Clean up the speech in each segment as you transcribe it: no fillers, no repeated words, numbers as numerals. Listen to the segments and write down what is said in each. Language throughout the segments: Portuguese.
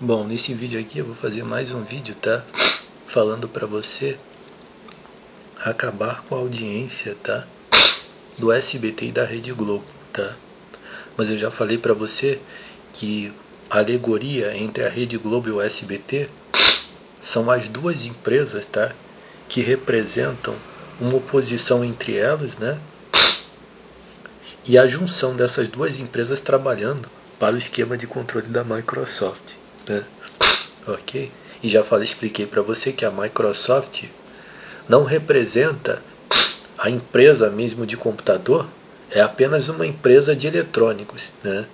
Bom, nesse vídeo aqui eu vou fazer mais um vídeo, tá? Falando pra você acabar com a audiência, tá? Do SBT e da Rede Globo, tá? Mas eu já falei pra você que a alegoria entre a Rede Globo e o SBT são as duas empresas, tá? Que representam uma oposição entre elas, né? E a junção dessas duas empresas trabalhando para o esquema de controle da Microsoft, né? Ok? E já expliquei para você que a Microsoft não representa a empresa mesmo de computador, é apenas uma empresa de eletrônicos, né?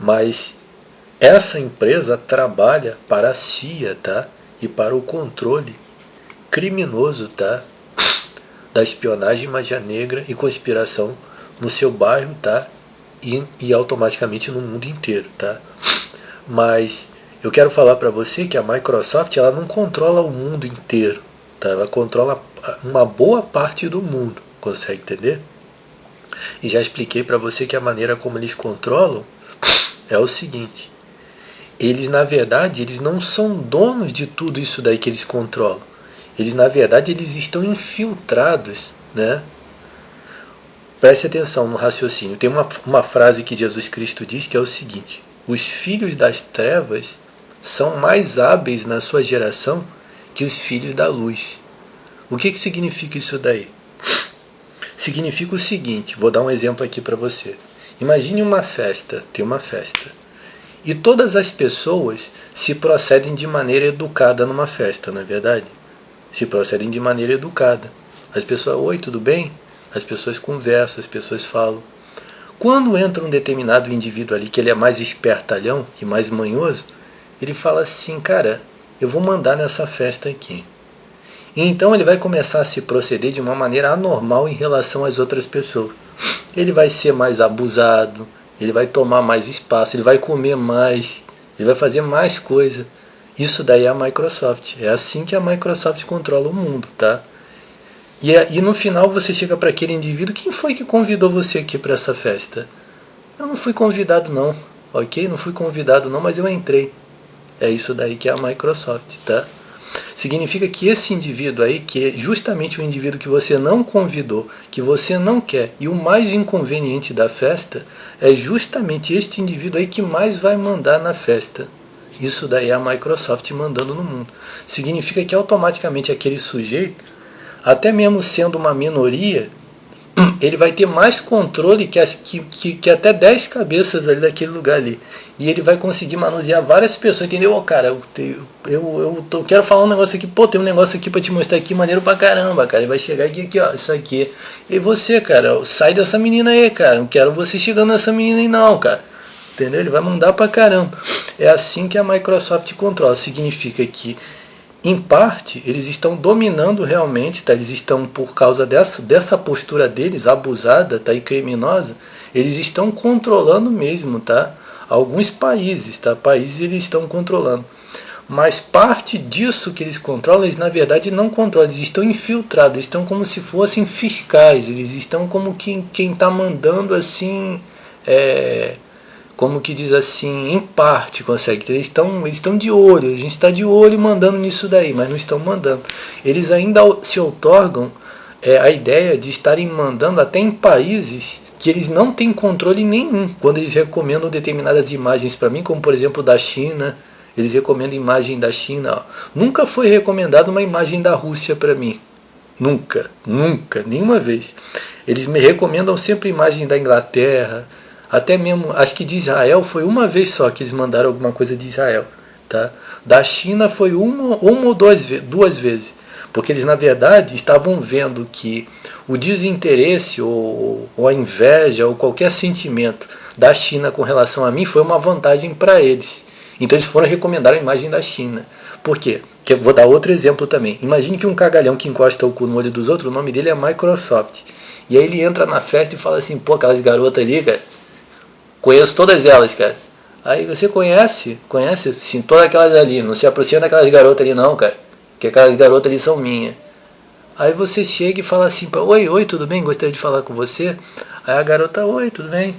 Mas essa empresa trabalha para a CIA, tá? E para o controle criminoso, tá? Da espionagem, magia negra e conspiração no seu bairro, tá? E automaticamente no mundo inteiro, tá? Mas eu quero falar para você que a Microsoft ela não controla o mundo inteiro, tá? Ela controla uma boa parte do mundo, consegue entender? E já expliquei para você que a maneira como eles controlam é o seguinte: eles na verdade eles não são donos de tudo isso daí que eles controlam. Eles na verdade eles estão infiltrados, né? Preste atenção no raciocínio. Tem uma frase que Jesus Cristo diz que é o seguinte: os filhos das trevas são mais hábeis na sua geração que os filhos da luz. O que significa isso daí? Significa o seguinte, vou dar um exemplo aqui para você. Imagine uma festa, tem uma festa. E todas as pessoas se procedem de maneira educada numa festa, não é verdade? Se procedem de maneira educada. As pessoas, oi, tudo bem? As pessoas conversam, as pessoas falam. Quando entra um determinado indivíduo ali, que ele é mais espertalhão e mais manhoso, ele fala assim, cara, eu vou mandar nessa festa aqui. E então ele vai começar a se proceder de uma maneira anormal em relação às outras pessoas. Ele vai ser mais abusado, ele vai tomar mais espaço, ele vai comer mais, ele vai fazer mais coisa. Isso daí é a Microsoft. É assim que a Microsoft controla o mundo, tá? E no final você chega para aquele indivíduo, quem foi que convidou você aqui para essa festa? Eu não fui convidado não, ok? Não fui convidado não, mas eu entrei. É isso daí que é a Microsoft, tá? Significa que esse indivíduo aí, que é justamente o indivíduo que você não convidou, que você não quer, e o mais inconveniente da festa, é justamente este indivíduo aí que mais vai mandar na festa. Isso daí é a Microsoft mandando no mundo. Significa que automaticamente aquele sujeito, até mesmo sendo uma minoria, ele vai ter mais controle que até 10 cabeças ali daquele lugar ali. E ele vai conseguir manusear várias pessoas, entendeu? Oh, cara, eu quero falar um negócio aqui, pô, tem um negócio aqui pra te mostrar aqui, maneiro pra caramba, cara. Ele vai chegar aqui, ó, isso aqui. E você, cara, sai dessa menina aí, cara. Não quero você chegando nessa menina aí não, cara. Entendeu? Ele vai mandar pra caramba. É assim que a Microsoft controla. Significa que, em parte, eles estão dominando realmente, tá? Eles estão, por causa dessa postura deles, abusada, tá? E criminosa, eles estão controlando mesmo, tá? Alguns países, tá? Países eles estão controlando. Mas parte disso que eles controlam, eles na verdade não controlam, eles estão infiltrados, eles estão como se fossem fiscais, eles estão como quem está mandando assim, como que diz assim, em parte, consegue. Eles estão de olho, a gente está de olho mandando nisso daí, mas não estão mandando. Eles ainda se outorgam a ideia de estarem mandando até em países que eles não têm controle nenhum. Quando eles recomendam determinadas imagens para mim, como por exemplo da China, eles recomendam imagem da China. Ó. Nunca foi recomendada uma imagem da Rússia para mim. Nunca, nenhuma vez. Eles me recomendam sempre imagem da Inglaterra, até mesmo, acho que de Israel foi uma vez só que eles mandaram alguma coisa de Israel. Tá? Da China foi uma ou duas vezes. Porque eles, na verdade, estavam vendo que o desinteresse ou a inveja ou qualquer sentimento da China com relação a mim foi uma vantagem para eles. Então eles foram recomendar a imagem da China. Por quê? Que eu vou dar outro exemplo também. Imagine que um cagalhão que encosta o cu no olho dos outros, o nome dele é Microsoft. E aí ele entra na festa e fala assim, pô, aquelas garotas ali, cara, conheço todas elas, cara. Aí você conhece, sim, todas aquelas ali. Não se aproxima daquelas garotas ali não, cara. Que aquelas garotas ali são minhas. Aí você chega e fala assim, oi, tudo bem? Gostaria de falar com você. Aí a garota, oi, tudo bem?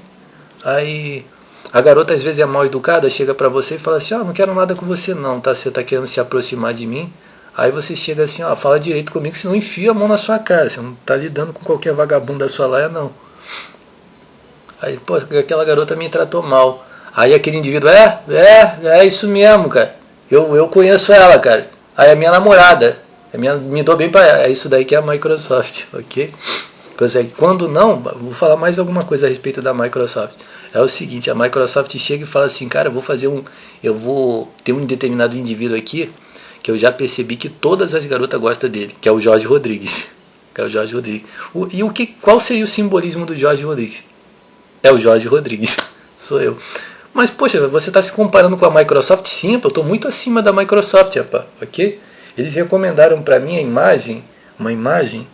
Aí, A garota às vezes é mal educada, chega pra você e fala assim, não quero nada com você não, tá? Você tá querendo se aproximar de mim. Aí você chega assim, fala direito comigo, senão enfia a mão na sua cara. Você não tá lidando com qualquer vagabundo da sua laia, não. Aí, pô, aquela garota me tratou mal. Aí aquele indivíduo, é isso mesmo, cara. Eu conheço ela, cara. Aí é minha namorada. Me dou bem pra ela. É isso daí que é a Microsoft, ok? Quando não, vou falar mais alguma coisa a respeito da Microsoft. É o seguinte, a Microsoft chega e fala assim, cara, eu vou ter um determinado indivíduo aqui que eu já percebi que todas as garotas gostam dele, que é o Jorge Rodrigues. Qual seria o simbolismo do Jorge Rodrigues? É o Jorge Rodrigues, sou eu. Mas, poxa, você está se comparando com a Microsoft? Sim, eu estou muito acima da Microsoft, rapaz, ok? Eles recomendaram para mim uma imagem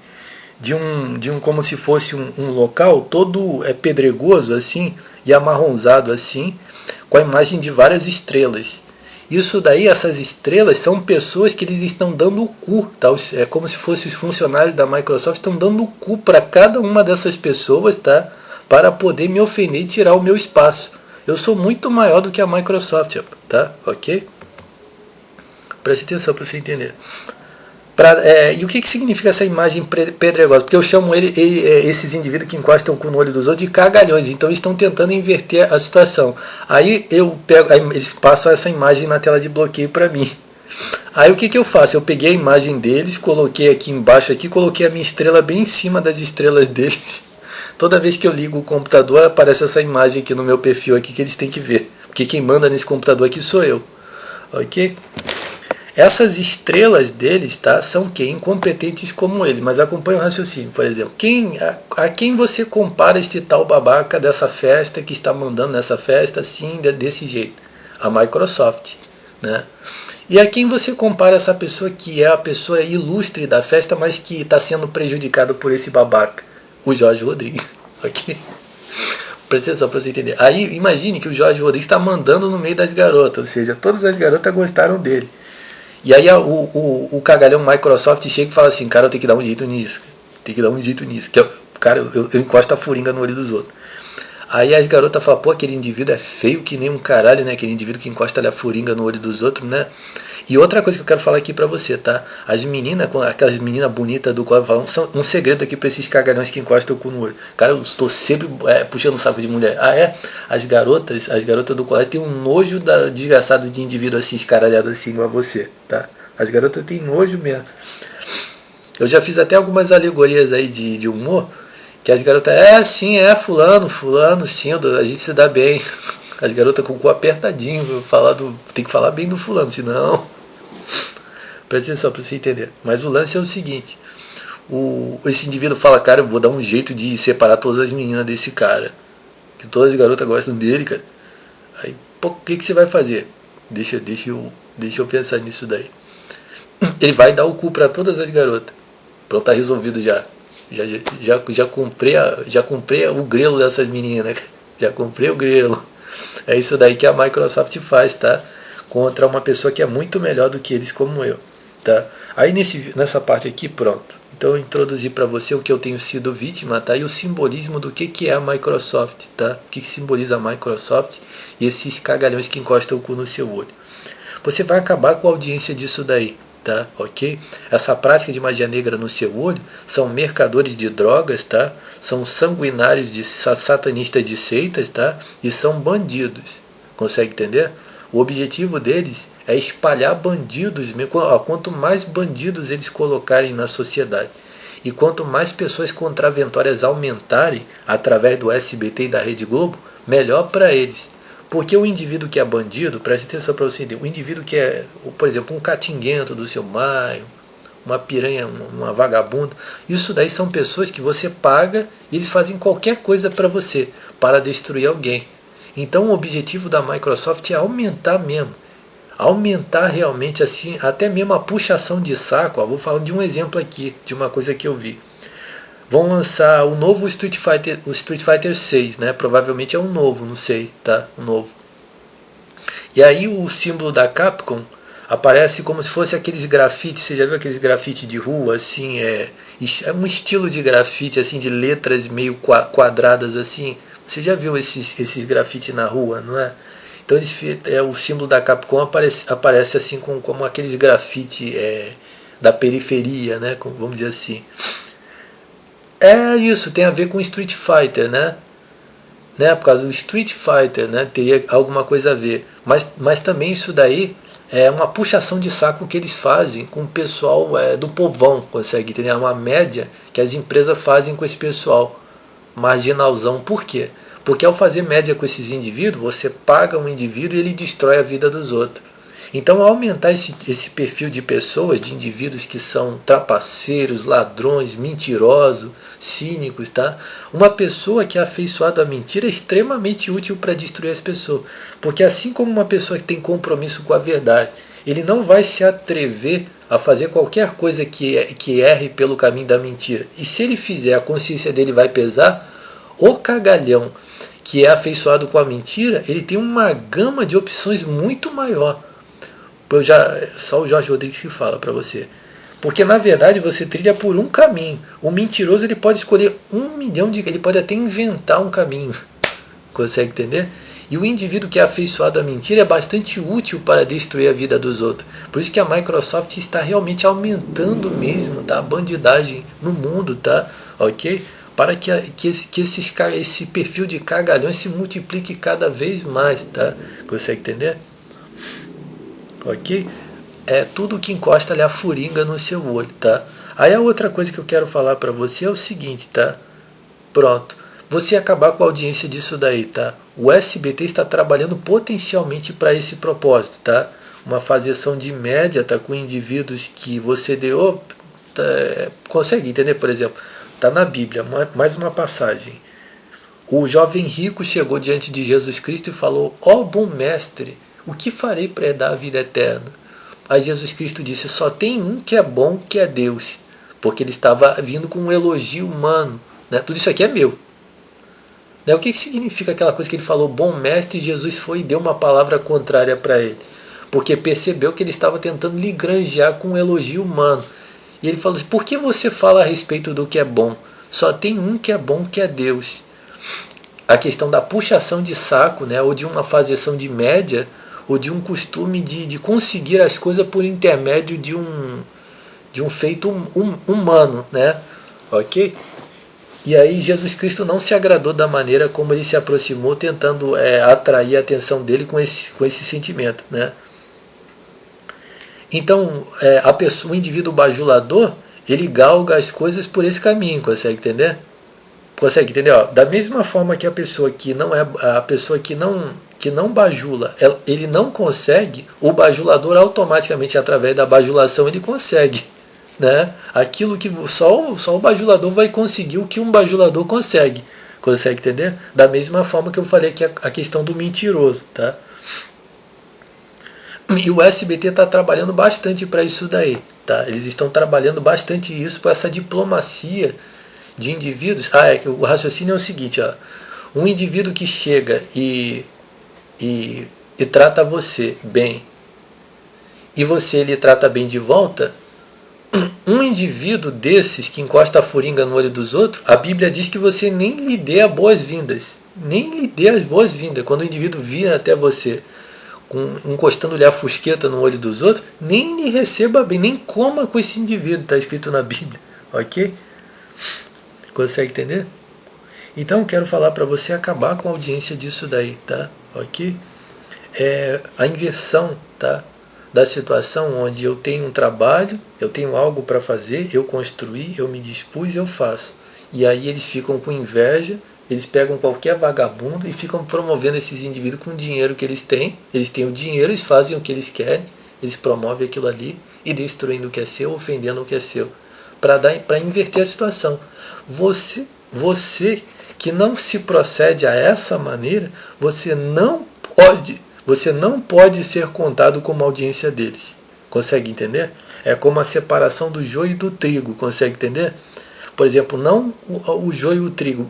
de um como se fosse um local todo pedregoso assim e amarronzado assim, com a imagem de várias estrelas. Isso daí, essas estrelas são pessoas que eles estão dando o cu, tá? É como se fossem os funcionários da Microsoft estão dando o cu para cada uma dessas pessoas, tá? Para poder me ofender e tirar o meu espaço. Eu sou muito maior do que a Microsoft, tá? Ok? Preste atenção para você entender. E o que significa essa imagem pedregosa? Porque eu chamo esses indivíduos que encostam com o olho dos outros de cagalhões. Então eles estão tentando inverter a situação. Aí eles passam essa imagem na tela de bloqueio para mim. Aí o que eu faço? Eu peguei a imagem deles, coloquei aqui embaixo, coloquei a minha estrela bem em cima das estrelas deles. Toda vez que eu ligo o computador, aparece essa imagem aqui no meu perfil aqui que eles têm que ver. Porque quem manda nesse computador aqui sou eu. Ok? Essas estrelas deles, tá, são incompetentes como ele, mas acompanha o raciocínio. Por exemplo, a quem você compara este tal babaca dessa festa que está mandando nessa festa assim, desse jeito? A Microsoft, né? E a quem você compara essa pessoa que é a pessoa ilustre da festa, mas que está sendo prejudicado por esse babaca? O Jorge Rodrigues, ok? Presta atenção para você entender. Aí imagine que o Jorge Rodrigues está mandando no meio das garotas, ou seja, todas as garotas gostaram dele. E aí o cagalhão Microsoft chega e fala assim, cara, eu tenho que dar um jeito nisso. Tem que dar um jeito nisso. Cara, eu encosto a furinga no olho dos outros. Aí as garotas falam, pô, aquele indivíduo é feio que nem um caralho, né? Aquele indivíduo que encosta a furinga no olho dos outros, né? E outra coisa que eu quero falar aqui pra você, tá? As meninas, aquelas meninas bonitas do qual falam, são um segredo aqui pra esses cagalhões que encostam o cu no olho. Cara, eu estou sempre puxando o saco de mulher. As garotas do colégio têm um nojo desgraçado de indivíduo assim, escaralhado assim igual a você, tá? As garotas têm nojo mesmo. Eu já fiz até algumas alegorias aí de humor, que as garotas, fulano, sim, a gente se dá bem. As garotas com o cu apertadinho, tem que falar bem do fulano, senão... Presta atenção para você entender. Mas o lance é o seguinte, esse indivíduo fala, cara, eu vou dar um jeito de separar todas as meninas desse cara, que todas as garotas gostam dele, cara. Aí, pô, o que você vai fazer? Deixa eu pensar nisso daí. Ele vai dar o cu para todas as garotas. Pronto, tá resolvido já. Já comprei o grelo dessas meninas. Já comprei o grelo. É isso daí que a Microsoft faz, tá? Contra uma pessoa que é muito melhor do que eles, como eu, tá? Aí nessa parte aqui, pronto. Então eu introduzi para você o que eu tenho sido vítima, tá? E o simbolismo do que é a Microsoft, tá? O que simboliza a Microsoft e esses cagalhões que encostam o cu no seu olho. Você vai acabar com a audiência disso daí, tá? Ok? Essa prática de magia negra no seu olho são mercadores de drogas, tá? São sanguinários satanistas de seitas, tá? E são bandidos. Consegue entender? O objetivo deles é espalhar bandidos. Quanto mais bandidos eles colocarem na sociedade e quanto mais pessoas contraventórias aumentarem através do SBT e da Rede Globo, melhor para eles. Porque o indivíduo que é bandido, preste atenção para você entender, o indivíduo que é, por exemplo, um catinguento do seu bairro, uma piranha, uma vagabunda, isso daí são pessoas que você paga e eles fazem qualquer coisa para você, para destruir alguém. Então o objetivo da Microsoft é aumentar mesmo, aumentar realmente assim, até mesmo a puxação de saco. Vou falar de um exemplo aqui, de uma coisa que eu vi. Vão lançar o novo Street Fighter 6, né? Provavelmente é um novo, não sei, tá? Um novo. E aí o símbolo da Capcom aparece como se fosse aqueles grafites. Você já viu aqueles grafites de rua, assim? É um estilo de grafite, assim, de letras meio quadradas, assim. Você já viu esses grafite na rua, não é? Então o símbolo da Capcom aparece assim como aqueles grafite da periferia, né? Vamos dizer assim. É isso, tem a ver com Street Fighter, né? Por causa do Street Fighter, né? Teria alguma coisa a ver. Mas também isso daí é uma puxação de saco que eles fazem com o pessoal do povão, consegue entender? É uma média que as empresas fazem com esse pessoal marginalzão. Por quê? Porque ao fazer média com esses indivíduos, você paga um indivíduo e ele destrói a vida dos outros. Então, ao aumentar esse perfil de pessoas, de indivíduos que são trapaceiros, ladrões, mentirosos, cínicos, tá? Uma pessoa que é afeiçoada à mentira é extremamente útil para destruir as pessoas. Porque assim como uma pessoa que tem compromisso com a verdade, ele não vai se atrever a fazer qualquer coisa que erre pelo caminho da mentira. E se ele fizer, a consciência dele vai pesar. O cagalhão que é afeiçoado com a mentira, ele tem uma gama de opções muito maior. Só o Jorge Rodrigues que fala para você. Porque na verdade você trilha por um caminho. O mentiroso ele pode escolher 1 milhão de... Ele pode até inventar um caminho. Consegue entender? E o indivíduo que é afeiçoado à mentira é bastante útil para destruir a vida dos outros. Por isso que a Microsoft está realmente aumentando mesmo, tá? A bandidagem no mundo, tá? Ok? Para que esse perfil de cagalhões se multiplique cada vez mais, tá? Consegue entender? Ok? É tudo que encosta ali a furinga no seu olho, tá? Aí a outra coisa que eu quero falar para você é o seguinte, tá? Pronto. Você acabar com a audiência disso daí, tá? O SBT está trabalhando potencialmente para esse propósito, tá? Uma faziação de média, tá? Com indivíduos que você deu... consegue entender, por exemplo? Tá na Bíblia, mais uma passagem. O jovem rico chegou diante de Jesus Cristo e falou: ó bom mestre, o que farei para herdar a vida eterna? Aí Jesus Cristo disse: só tem um que é bom, que é Deus. Porque ele estava vindo com um elogio humano, né? Tudo isso aqui é meu. Né? O que significa aquela coisa que ele falou, bom mestre, e Jesus foi e deu uma palavra contrária para ele? Porque percebeu que ele estava tentando lhe granjear com um elogio humano. E ele falou assim: por que você fala a respeito do que é bom? Só tem um que é bom, que é Deus. A questão da puxação de saco, né? Ou de uma faziação de média, ou de um costume de conseguir as coisas por intermédio de um feito humano, né? Ok? E aí Jesus Cristo não se agradou da maneira como ele se aproximou, tentando atrair a atenção dele com esse sentimento, né? Então, o indivíduo bajulador, ele galga as coisas por esse caminho, consegue entender? Consegue entender? Ó, da mesma forma que a pessoa que não bajula, ele não consegue, o bajulador automaticamente, através da bajulação, ele consegue. Né? Aquilo que só o bajulador vai conseguir o que um bajulador consegue. Consegue entender? Da mesma forma que eu falei que a questão do mentiroso. Tá? E o SBT está trabalhando bastante para isso daí. Tá? Eles estão trabalhando bastante isso para essa diplomacia de indivíduos. O raciocínio é o seguinte, ó. Um indivíduo que chega e trata você bem, e você lhe trata bem de volta, um indivíduo desses que encosta a furinga no olho dos outros, a Bíblia diz que você nem lhe dê as boas-vindas. Nem lhe dê as boas-vindas. Quando o indivíduo vir até você encostando-lhe a fusqueta no olho dos outros, nem lhe receba bem, nem coma com esse indivíduo, está escrito na Bíblia. Ok? Consegue entender? Então eu quero falar para você acabar com a audiência disso daí, tá? Ok? A inversão, tá? Da situação onde eu tenho um trabalho, eu tenho algo para fazer, eu construí, eu me dispus, eu faço. E aí eles ficam com inveja, eles pegam qualquer vagabundo e ficam promovendo esses indivíduos com o dinheiro que eles têm o dinheiro, eles fazem o que eles querem, eles promovem aquilo ali e destruindo o que é seu, ofendendo o que é seu, para inverter a situação. Você que não se procede a essa maneira, você não pode ser contado como audiência deles. Consegue entender? É como a separação do joio e do trigo. Consegue entender? Por exemplo, não o joio e o trigo.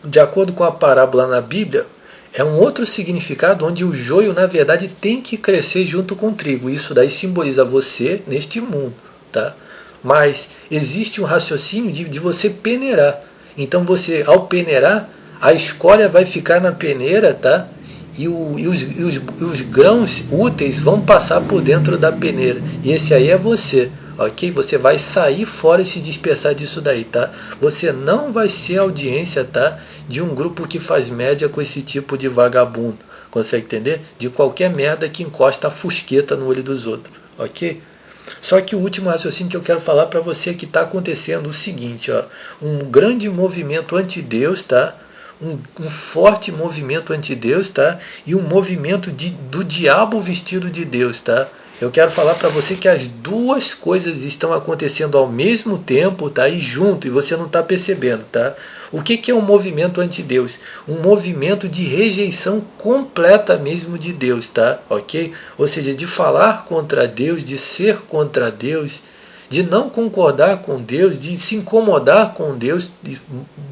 De acordo com a parábola na Bíblia, é um outro significado onde o joio, na verdade, tem que crescer junto com o trigo. Isso daí simboliza você neste mundo. Tá? Mas existe um raciocínio de você peneirar. Então você, ao peneirar, A escória vai ficar na peneira, tá? E os grãos úteis vão passar por dentro da peneira. E esse aí é você, ok? Você vai sair fora e se dispersar disso daí, tá? Você não vai ser audiência, tá? De um grupo que faz média com esse tipo de vagabundo. Consegue entender? De qualquer merda que encosta a fusqueta no olho dos outros, ok? Só que o último raciocínio que eu quero falar para você é que está acontecendo o seguinte, ó, um grande movimento anti-Deus, tá? Um forte movimento anti-Deus, tá? E um movimento do diabo vestido de Deus, tá? Eu quero falar para você que as duas coisas estão acontecendo ao mesmo tempo, tá? E junto, e você não está percebendo, tá? O que é um movimento anti-Deus? Um movimento de rejeição completa mesmo de Deus, tá? Ok? Ou seja, de falar contra Deus, de ser contra Deus, de não concordar com Deus, de se incomodar com Deus,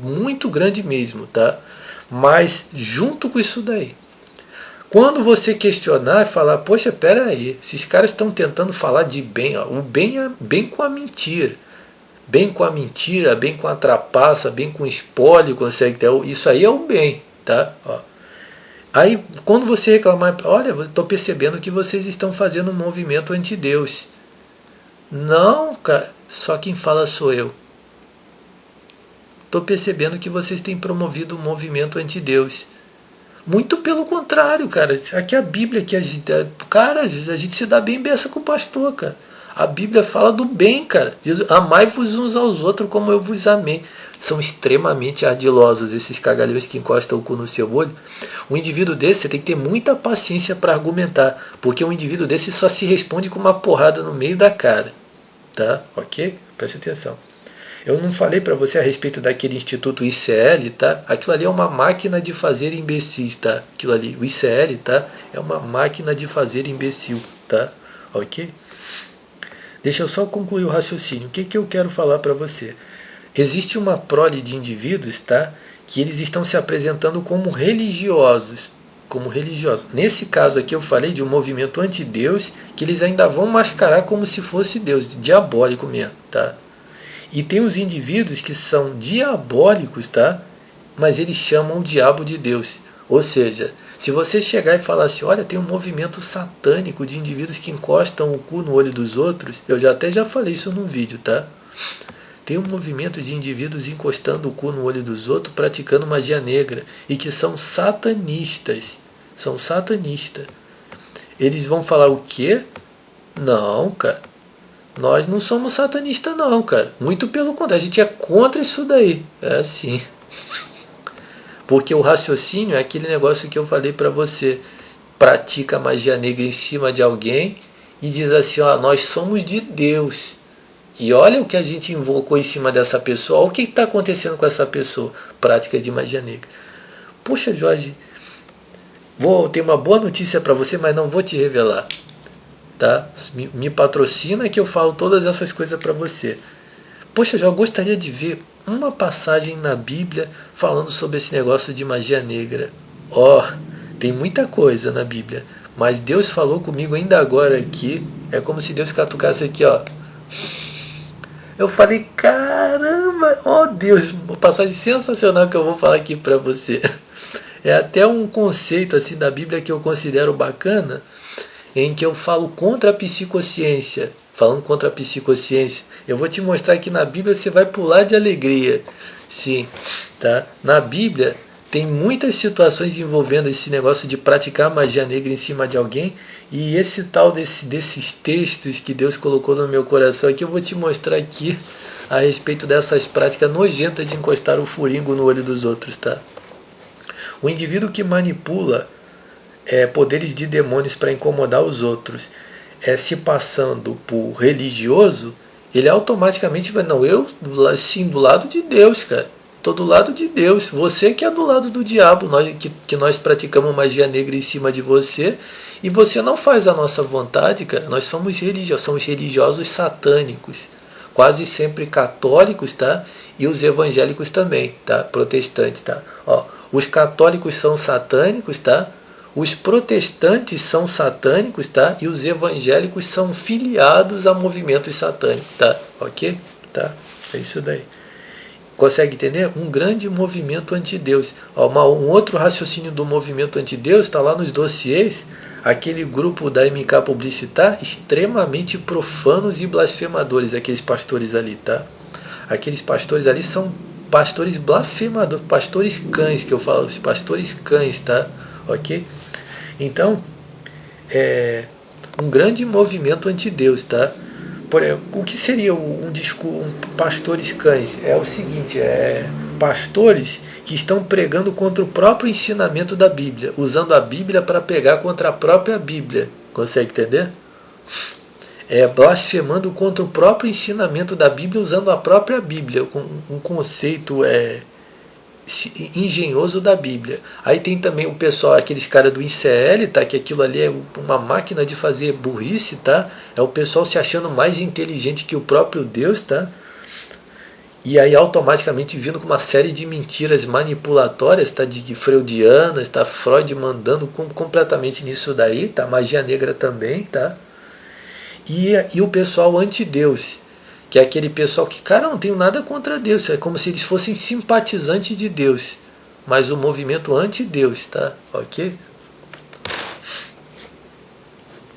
muito grande mesmo, tá? Mas junto com isso daí, quando você questionar e falar, poxa, pera aí, esses caras estão tentando falar de bem, ó, o bem é bem com a mentira, bem com a mentira, bem com a trapaça, bem com o espólio, consegue ter, isso aí é o bem, tá? Ó. Aí, quando você reclamar, olha, eu estou percebendo que vocês estão fazendo um movimento anti-Deus. Não, cara, só quem fala sou eu. Estou percebendo que vocês têm promovido um movimento anti-Deus. Muito pelo contrário, cara. Aqui a Bíblia, que a gente se dá bem beça com o pastor, cara. A Bíblia fala do bem, cara. Amai-vos uns aos outros como eu vos amei. São extremamente ardilosos esses cagalhões que encostam o cu no seu olho. Um indivíduo desse, você tem que ter muita paciência para argumentar, porque um indivíduo desse só se responde com uma porrada no meio da cara. Tá? Ok? Preste atenção. Eu não falei para você a respeito daquele instituto ICL, tá? Aquilo ali é uma máquina de fazer imbecis, tá? Aquilo ali, o ICL, tá? É uma máquina de fazer imbecil, tá? Ok? Deixa eu só concluir o raciocínio. O que eu quero falar para você? Existe uma prole de indivíduos, tá? Que eles estão se apresentando como religiosos. Nesse caso aqui eu falei de um movimento anti-Deus, que eles ainda vão mascarar como se fosse Deus, diabólico mesmo, tá? E tem os indivíduos que são diabólicos, tá? Mas eles chamam o diabo de Deus. Ou seja, se você chegar e falar assim, olha, tem um movimento satânico de indivíduos que encostam o cu no olho dos outros, eu já falei isso num vídeo, tá? Tem um movimento de indivíduos encostando o cu no olho dos outros, praticando magia negra, e que são satanistas. São satanistas. Eles vão falar o quê? Não, cara. Nós não somos satanistas não, cara. Muito pelo contrário, a gente é contra isso daí. É assim. Porque o raciocínio é aquele negócio que eu falei para você. Pratica magia negra em cima de alguém e diz assim, ó, nós somos de Deus. E olha o que a gente invocou em cima dessa pessoa. Olha o que está acontecendo com essa pessoa. Prática de magia negra. Poxa, Jorge, vou ter uma boa notícia para você, mas não vou te revelar. Tá? Me patrocina que eu falo todas essas coisas para você. Poxa, eu já gostaria de ver uma passagem na Bíblia falando sobre esse negócio de magia negra. Tem muita coisa na Bíblia, mas Deus falou comigo ainda agora aqui. É como se Deus catucasse aqui, ó. Eu falei, caramba, Deus, uma passagem sensacional que eu vou falar aqui para você. É até um conceito assim da Bíblia que eu considero bacana, em que eu falo contra a psicociência. Falando contra a psicociência, eu vou te mostrar que na Bíblia você vai pular de alegria. Sim, tá? Na Bíblia tem muitas situações envolvendo esse negócio de praticar magia negra em cima de alguém, e esse tal desses textos que Deus colocou no meu coração aqui, eu vou te mostrar aqui a respeito dessas práticas nojentas de encostar o furingo no olho dos outros, tá? O indivíduo que manipula poderes de demônios para incomodar os outros, se passando por religioso, ele automaticamente vai, não, eu sim, do lado de Deus, cara. Estou do lado de Deus. Você que é do lado do diabo, que nós praticamos magia negra em cima de você, e você não faz a nossa vontade, cara. Nós somos religiosos satânicos, quase sempre católicos, tá? E os evangélicos também, tá? Protestantes, tá? Os católicos são satânicos, tá? Os protestantes são satânicos, tá? E os evangélicos são filiados a movimentos satânicos, tá? Ok? Tá? É isso daí. Consegue entender? Um grande movimento anti-Deus. Um outro raciocínio do movimento anti-Deus está lá nos dossiês. Aquele grupo da MK Publicitar, extremamente profanos e blasfemadores, aqueles pastores ali, tá? Aqueles pastores ali são pastores blasfemadores, pastores cães, que eu falo, os pastores cães, tá? Ok? Então, um grande movimento anti-Deus, tá? O que seria um pastores cães? É o seguinte, pastores que estão pregando contra o próprio ensinamento da Bíblia, usando a Bíblia para pegar contra a própria Bíblia. Consegue entender? Blasfemando contra o próprio ensinamento da Bíblia, usando a própria Bíblia, um conceito engenhoso da Bíblia. Aí tem também o pessoal, aqueles caras do ICL, tá? Que aquilo ali é uma máquina de fazer burrice, tá? É o pessoal se achando mais inteligente que o próprio Deus, tá? E aí automaticamente vindo com uma série de mentiras manipulatórias, tá? De freudianas, tá? Freud mandando completamente nisso daí, tá? Magia negra também, tá? E o pessoal anti-Deus, que é aquele pessoal que, cara, não tenho nada contra Deus, é como se eles fossem simpatizantes de Deus, mas o movimento anti-Deus, tá? Ok?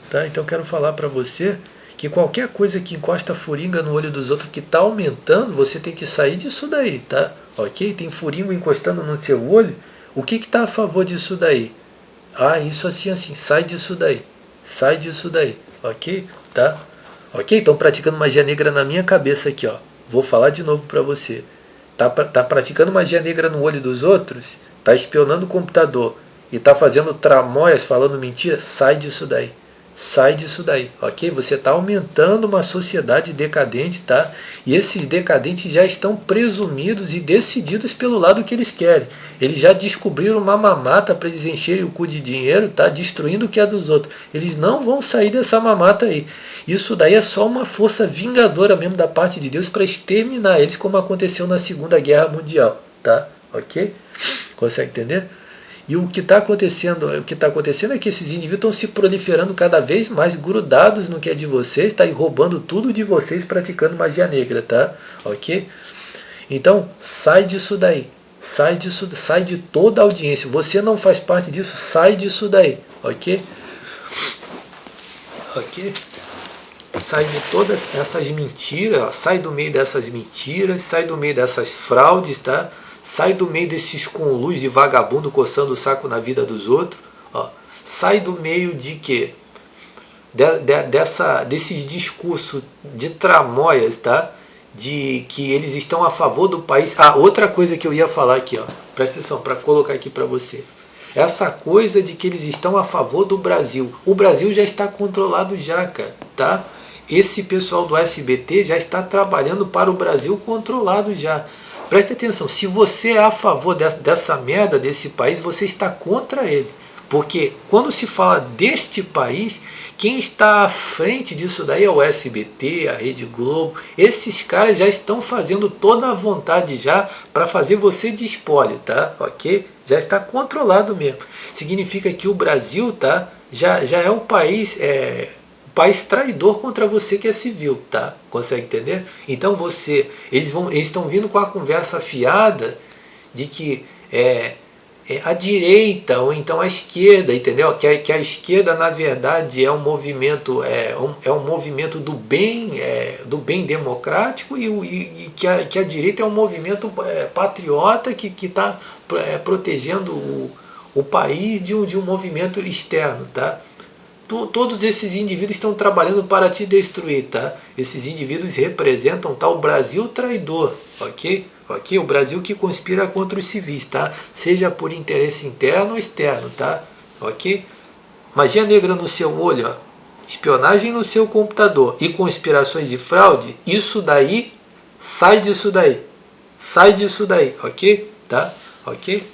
Tá? Então eu quero falar para você que qualquer coisa que encosta furinga no olho dos outros que está aumentando, você tem que sair disso daí, tá? Ok? Tem furingo encostando no seu olho, o que está a favor disso daí? Isso assim, sai disso daí, ok? Tá? Ok? Estão praticando magia negra na minha cabeça aqui, ó. Vou falar de novo para você. Tá praticando magia negra no olho dos outros? Tá espionando o computador e tá fazendo tramóias, falando mentira? Sai disso daí. Sai disso daí, ok? Você está aumentando uma sociedade decadente, tá? E esses decadentes já estão presumidos e decididos pelo lado que eles querem. Eles já descobriram uma mamata para eles encherem o cu de dinheiro, tá? Destruindo o que é dos outros. Eles não vão sair dessa mamata aí. Isso daí é só uma força vingadora mesmo da parte de Deus para exterminar eles, como aconteceu na Segunda Guerra Mundial, tá? Ok? Consegue entender? E o que está acontecendo é que esses indivíduos estão se proliferando cada vez mais, grudados no que é de vocês, está roubando tudo de vocês, praticando magia negra, tá? Ok? Então, sai disso daí. Sai de toda a audiência. Você não faz parte disso, sai disso daí, ok? Ok? Sai de todas essas mentiras, sai do meio dessas mentiras, sai do meio dessas fraudes, tá? Sai do meio desses com luz de vagabundo coçando o saco na vida dos outros. Ó. Sai do meio de quê? Desses discursos de tramóias, tá? De que eles estão a favor do país. Outra coisa que eu ia falar aqui, ó. Presta atenção, para colocar aqui para você. Essa coisa de que eles estão a favor do Brasil. O Brasil já está controlado já, cara, tá? Esse pessoal do SBT já está trabalhando para o Brasil controlado já. Preste atenção, se você é a favor dessa merda desse país, você está contra ele. Porque quando se fala deste país, quem está à frente disso daí é o SBT, a Rede Globo. Esses caras já estão fazendo toda a vontade já para fazer você de espólio, tá? Ok? Já está controlado mesmo. Significa que o Brasil, tá? Já é um país... país traidor contra você que é civil, tá? Consegue entender? Então eles estão vindo com a conversa afiada de que a direita ou então a esquerda, entendeu? Que a esquerda na verdade é um movimento um movimento do bem democrático e que a direita é um movimento patriota que está protegendo o país de um movimento externo, tá? Todos esses indivíduos estão trabalhando para te destruir, tá? Esses indivíduos representam, tá, o Brasil traidor, ok? Ok? O Brasil que conspira contra os civis, tá? Seja por interesse interno ou externo, tá? Ok? Magia negra no seu olho, ó. Espionagem no seu computador e conspirações de fraude, isso daí, sai disso daí. Sai disso daí, ok? Tá? Ok?